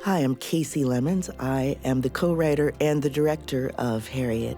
Hi, I'm Casey Lemons. I am the co-writer and the director of Harriet.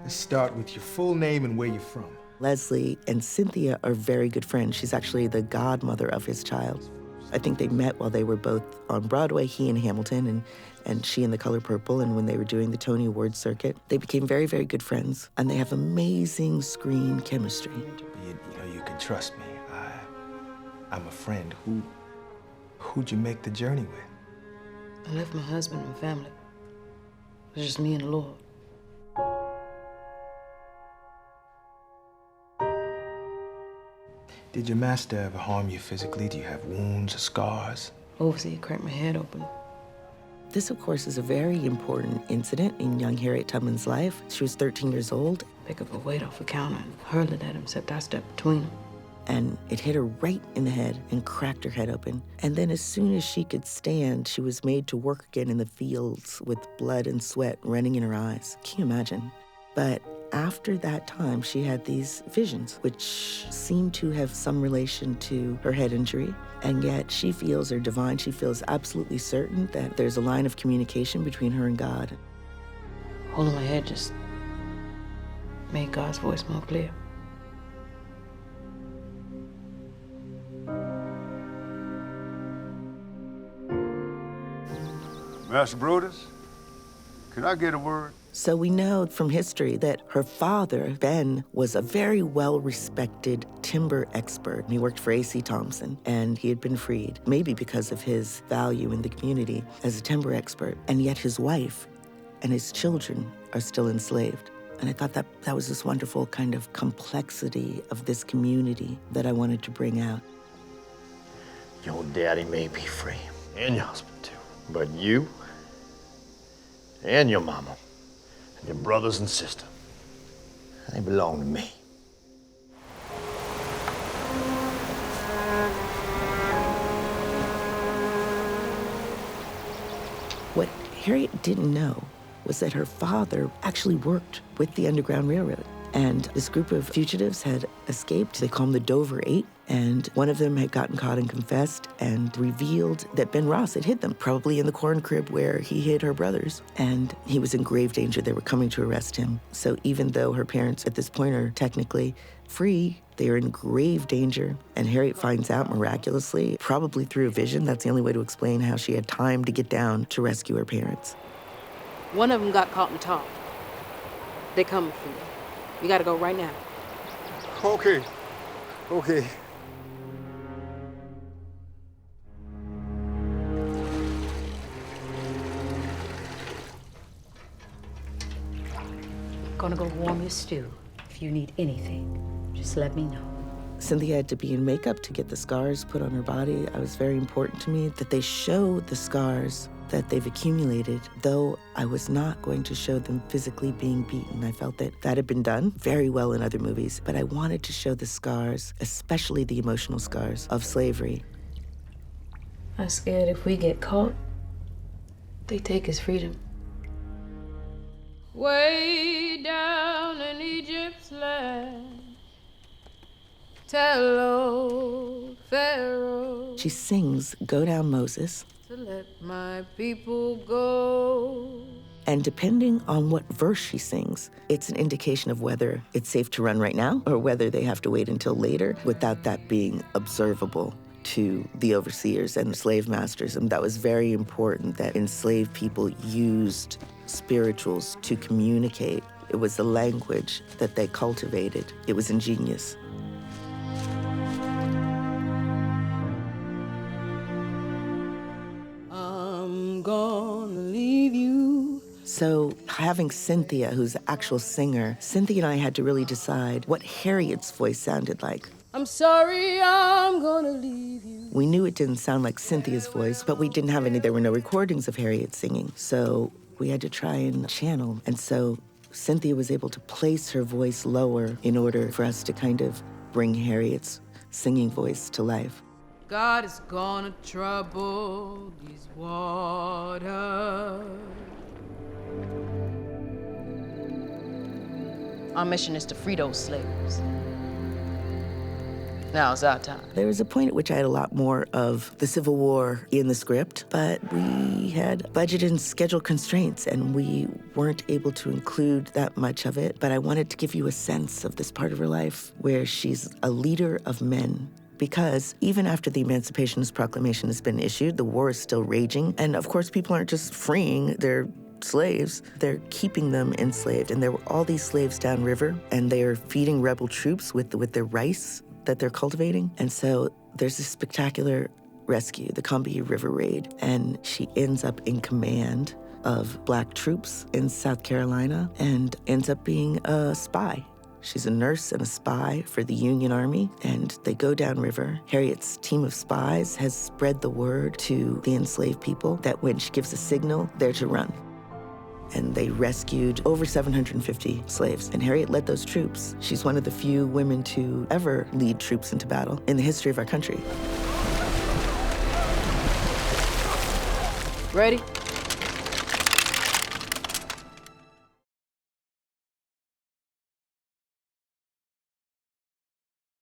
Let's start with your full name and where you're from. Leslie and Cynthia are very good friends. She's actually the godmother of his child. I think they met while they were both on Broadway, he in Hamilton and she in The Color Purple, and when they were doing the Tony Awards circuit. They became very, very good friends, and they have amazing screen chemistry. You know, you can trust me. I'm a friend. Who'd you make the journey with? I left my husband and family. It was just me and the Lord. Did your master ever harm you physically? Do you have wounds or scars? Overseer cracked my head open. This, of course, is a very important incident in young Harriet Tubman's life. She was 13 years old. Pick up a weight off the counter and hurled it at him, except I stepped between them. And it hit her right in the head and cracked her head open. And then as soon as she could stand, she was made to work again in the fields with blood and sweat running in her eyes. Can you imagine? But after that time, she had these visions, which seem to have some relation to her head injury. And yet she feels they're divine. She feels absolutely certain that there's a line of communication between her and God. Holding my head just made God's voice more clear. Master Brutus, can I get a word? So we know from history that her father, Ben, was a very well-respected timber expert. He worked for A.C. Thompson, and he had been freed, maybe because of his value in the community as a timber expert. And yet his wife and his children are still enslaved. And I thought that was this wonderful kind of complexity of this community that I wanted to bring out. Your daddy may be free, and your husband too, but you and your mama, and your brothers and sister, they belong to me. What Harriet didn't know was that her father actually worked with the Underground Railroad. And this group of fugitives had escaped. They call them the Dover Eight. And one of them had gotten caught and confessed and revealed that Ben Ross had hid them, probably in the corn crib where he hid her brothers. And he was in grave danger. They were coming to arrest him. So even though her parents at this point are technically free, they are in grave danger. And Harriet finds out miraculously, probably through a vision. That's the only way to explain how she had time to get down to rescue her parents. One of them got caught in the top. They're coming for you. You gotta go right now. Okay. Gonna go warm your stew. If you need anything, just let me know. Cynthia had to be in makeup to get the scars put on her body. It was very important to me that they show the scars that they've accumulated, though I was not going to show them physically being beaten. I felt that had been done very well in other movies, but I wanted to show the scars, especially the emotional scars of slavery. I'm scared if we get caught, they take his freedom. Way down in Egypt's land, tell old Pharaoh She sings Go Down Moses, to let my people go. and depending on what verse she sings, it's an indication of whether it's safe to run right now or whether they have to wait until later without that being observable to the overseers and the slave masters. And that was very important that enslaved people used spirituals to communicate. It was a language that they cultivated. It was ingenious. I'm gonna leave you. So having Cynthia, who's the actual singer, Cynthia and I had to really decide what Harriet's voice sounded like. I'm sorry, I'm gonna leave you. We knew it didn't sound like Cynthia's voice, but we didn't have any, there were no recordings of Harriet singing. So we had to try and channel. And so Cynthia was able to place her voice lower in order for us to kind of bring Harriet's singing voice to life. God is gonna trouble these waters. Our mission is to free those slaves. Now it's our time. There was a point at which I had a lot more of the Civil War in the script, but we had budget and schedule constraints, and we weren't able to include that much of it. But I wanted to give you a sense of this part of her life where she's a leader of men. Because even after the Emancipationist Proclamation has been issued, the war is still raging. And of course, people aren't just freeing their slaves, they're keeping them enslaved. And there were all these slaves downriver, and they are feeding rebel troops with their rice that they're cultivating. And so there's this spectacular rescue, the Combahee River Raid, and she ends up in command of Black troops in South Carolina and ends up being a spy. She's a nurse and a spy for the Union Army, and they go downriver. Harriet's team of spies has spread the word to the enslaved people that when she gives a signal, they're to run. And they rescued over 750 slaves. And Harriet led those troops. She's one of the few women to ever lead troops into battle in the history of our country. Ready?